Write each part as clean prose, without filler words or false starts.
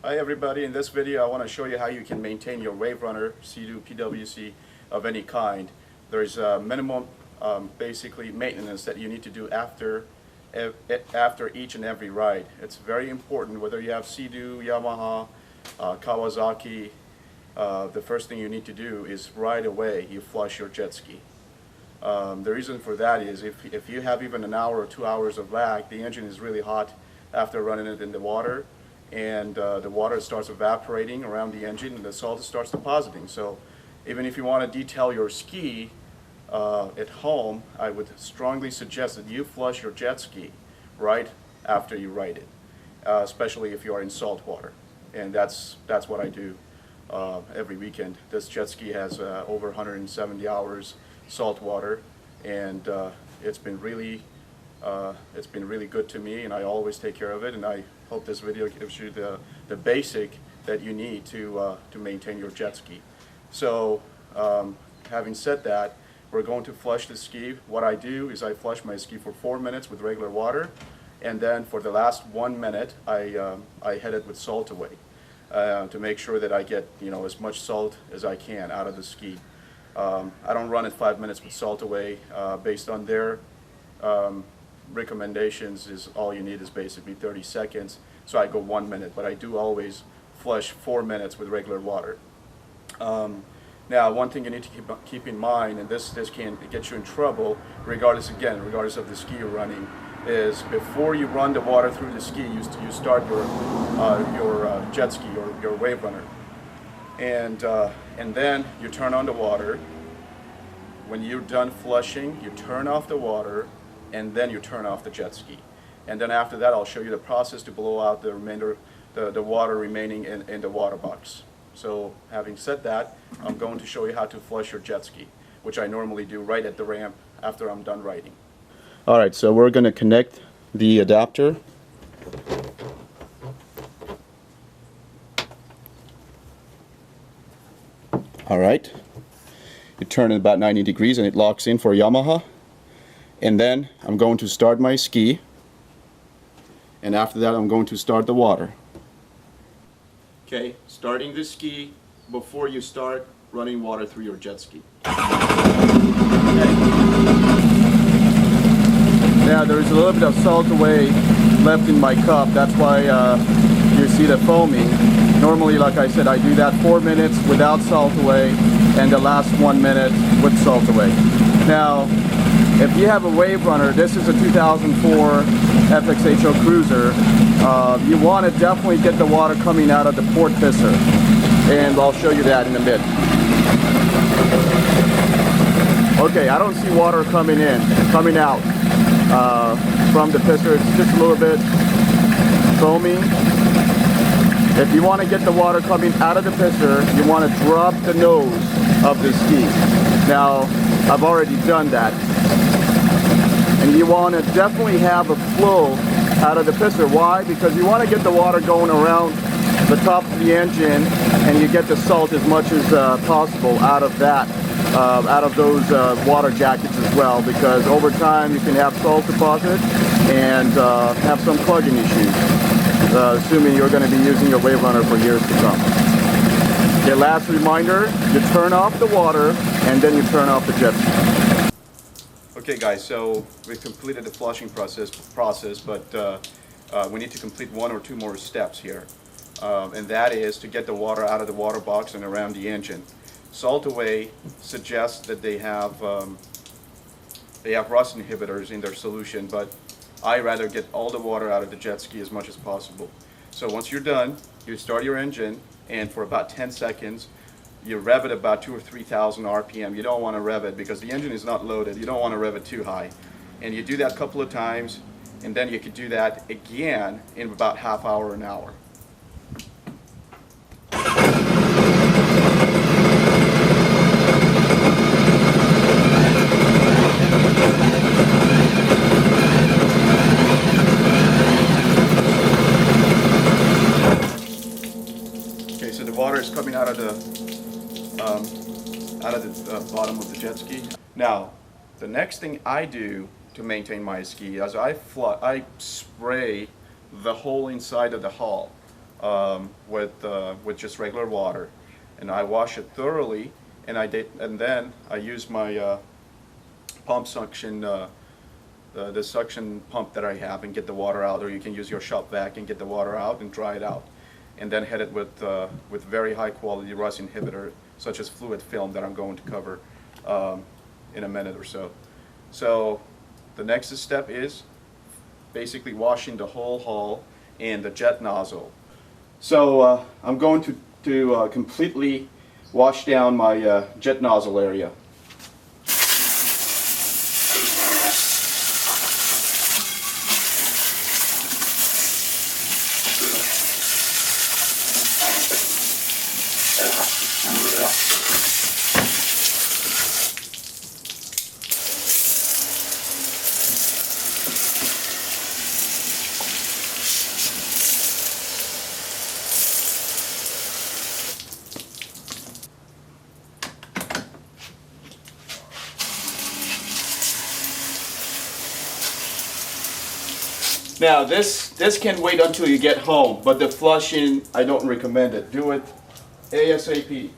Hi everybody, in this video I want to show you how you can maintain your Wave Runner Sea-Doo PWC of any kind. There's a minimum basically maintenance that you need to do after each and every ride. It's very important whether you have Sea-Doo, Yamaha, Kawasaki. The first thing you need to do is right away you flush your jet ski. The reason for that is if you have even an hour or 2 hours of lag, the engine is really hot after running it in the water, and the water starts evaporating around the engine and the salt starts depositing. So even if you want to detail your ski at home, I would strongly suggest that you flush your jet ski right after you ride it, especially if you are in salt water. And that's what I do every weekend. This jet ski has over 170 hours salt water, and it's been really good to me, and I always take care of it. And I hope this video gives you the basic that you need to maintain your jet ski. So having said that, we're going to flush the ski. What I do is I flush my ski for 4 minutes with regular water, and then for the last 1 minute I head it with salt away to make sure that I get as much salt as I can out of the ski. I don't run it 5 minutes with salt away. Based on their recommendations, is all you need is basically 30 seconds. So I go 1 minute, but I do always flush 4 minutes with regular water. Now, one thing you need to keep in mind, and this can get you in trouble, regardless of the ski you're running, is before you run the water through the ski, you start your jet ski, your Wave Runner, and then you turn on the water. When you're done flushing, you turn off the water, and then you turn off the jet ski. And then after that, I'll show you the process to blow out the remainder, the water remaining in the water box. So having said that, I'm going to show you how to flush your jet ski, which I normally do right at the ramp after I'm done riding. Alright, so we're going to connect the adapter. Alright, you turn it about 90 degrees and it locks in for Yamaha. And then I'm going to start my ski, and after that I'm going to start the water. Okay, starting the ski before you start running water through your jet ski. Okay. Now there's a little bit of salt away left in my cup, that's why you see the foaming. Normally, like I said, I do that 4 minutes without salt away, and the last 1 minute with salt away. Now, if you have a Wave Runner, this is a 2004 FXHO Cruiser, you want to definitely get the water coming out of the port pisser, and I'll show you that in a bit. Okay, I don't see water coming out from the pisser. It's just a little bit foamy. If you want to get the water coming out of the pisser, you want to drop the nose of the ski. Now, I've already done that. And you want to definitely have a flow out of the pisser. Why? Because you want to get the water going around the top of the engine, and you get the salt as much as possible out of that, out of those water jackets as well, because over time you can have salt deposit and have some clogging issues, assuming you're going to be using your Wave Runner for years to come. Okay, last reminder, you turn off the water and then you turn off the jet ski. Okay guys, so we've completed the flushing process, but we need to complete 1 or 2 more steps here, and that is to get the water out of the water box and around the engine. Salt Away suggests that they have rust inhibitors in their solution, but I rather get all the water out of the jet ski as much as possible. So once you're done, you start your engine, and for about 10 seconds, you rev it about 2,000 or 3,000 RPM. You don't want to rev it because the engine is not loaded. You don't want to rev it too high. And you do that a couple of times, and then you could do that again in about half hour, an hour. Okay, so the water is coming out of the bottom of the jet ski. Now, the next thing I do to maintain my ski is I spray the whole inside of the hull with just regular water, and I wash it thoroughly, and then I use my pump suction, the suction pump that I have, and get the water out, or you can use your shop vac and get the water out and dry it out, and then hit it with very high quality rust inhibitor such as fluid film that I'm going to cover in a minute or so. So the next step is basically washing the whole hull and the jet nozzle. So I'm going to completely wash down my jet nozzle area. Now this can wait until you get home, but the flushing, I don't recommend it. Do it ASAP.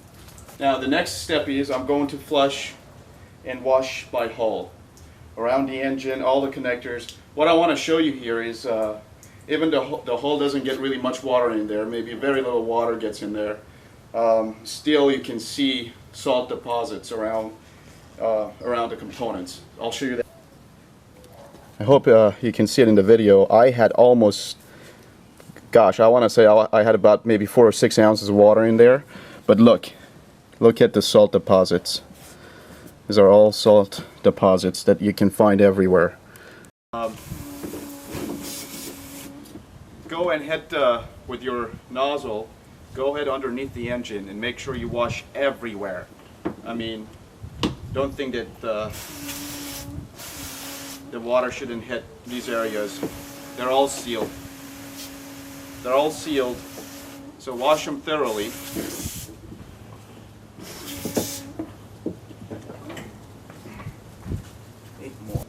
Now the next step is I'm going to flush and wash my hull. Around the engine, all the connectors. What I want to show you here is even the hull doesn't get really much water in there, maybe very little water gets in there. Still you can see salt deposits around the components. I'll show you that. I hope you can see it in the video. I had almost, gosh, I want to say I had about maybe 4 or 6 ounces of water in there. But look at the salt deposits. These are all salt deposits that you can find everywhere. Go and hit with your nozzle, go ahead underneath the engine and make sure you wash everywhere. I mean, don't think that the water shouldn't hit these areas. They're all sealed. They're all sealed. So wash them thoroughly. More.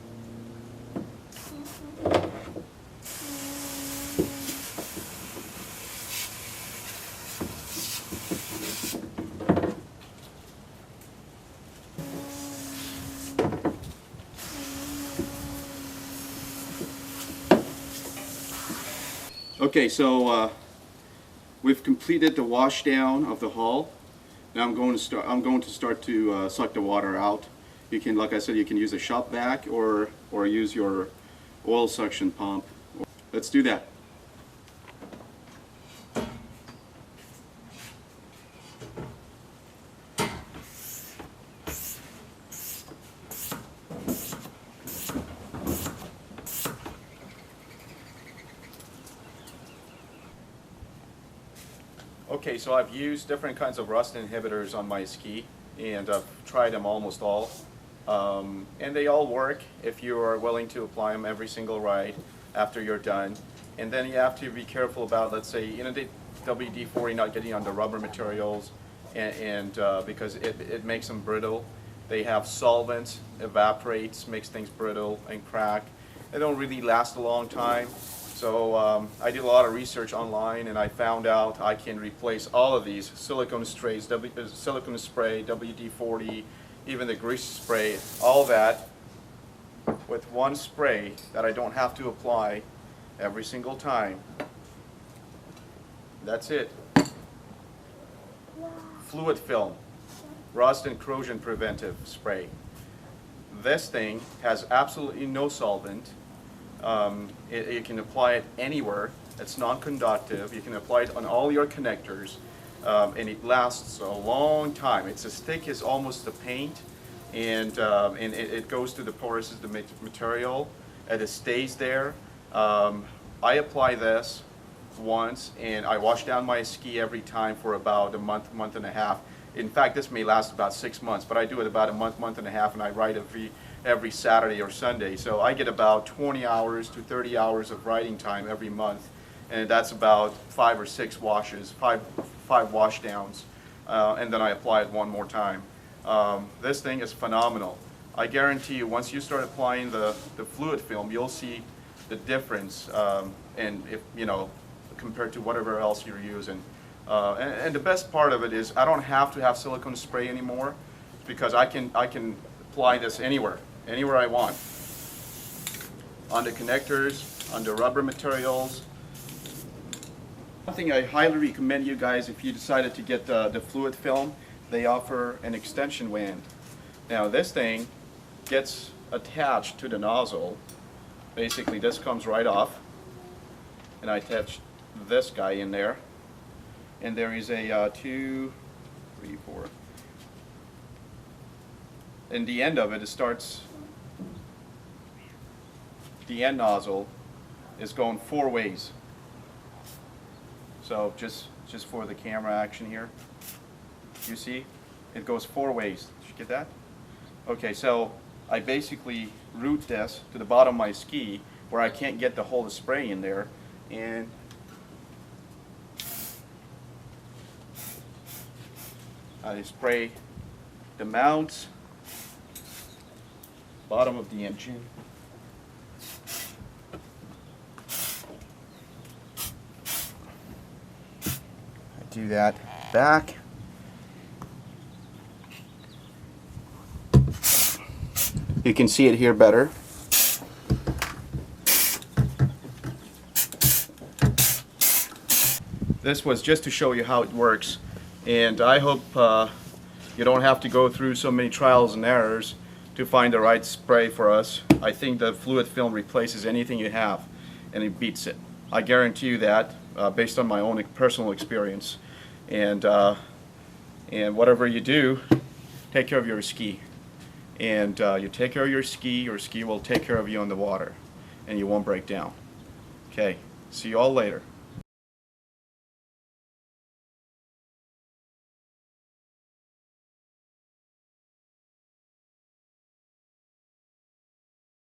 Okay, so we've completed the wash down of the hull. Now I'm going to start to suck the water out. You can, like I said, you can use a shop vac or use your oil suction pump. Let's do that. Okay, so I've used different kinds of rust inhibitors on my ski, and I've tried them almost all. And they all work if you are willing to apply them every single ride after you're done. And then you have to be careful about, let's say, the WD-40 not getting on the rubber materials, and because it makes them brittle. They have solvents, evaporates, makes things brittle and crack. They don't really last a long time. So I did a lot of research online, and I found out I can replace all of these silicone sprays, silicone spray, WD-40, even the grease spray, all that with one spray that I don't have to apply every single time. That's it. Fluid film, rust and corrosion preventive spray. This thing has absolutely no solvent. You can apply it anywhere. It's non-conductive. You can apply it on all your connectors, and it lasts a long time. It's as thick as almost the paint, and it goes through the pores of the material, and it stays there. I apply this once, and I wash down my ski every time for about a month and a half. In fact, this may last about 6 months, but I do it about a month and a half, and I ride every Saturday or Sunday. So I get about 20 hours to 30 hours of riding time every month, and that's about 5 or 6 washes, five wash downs, and then I apply it one more time. This thing is phenomenal. I guarantee you, once you start applying the fluid film, you'll see the difference, and if compared to whatever else you're using. And the best part of it is I don't have to have silicone spray anymore, because I can apply this anywhere I want. On the connectors, on the rubber materials. One thing I highly recommend you guys, if you decided to get the fluid film, they offer an extension wand. Now this thing gets attached to the nozzle. Basically this comes right off, and I attach this guy in there, and there is a 2, 3, 4. And the end of it, the end nozzle is going 4 ways. So just for the camera action here, you see, it goes 4 ways. Did you get that? Okay, so I basically route this to the bottom of my ski where I can't get the whole spray in there, and I spray the mounts, bottom of the engine. I do that back. You can see it here better. This was just to show you how it works, and I hope you don't have to go through so many trials and errors to find the right spray for us. I think the fluid film replaces anything you have, and it beats it. I guarantee you that, based on my own personal experience. And whatever you do, take care of your ski. And you take care of your ski will take care of you on the water, and you won't break down. Okay, see you all later.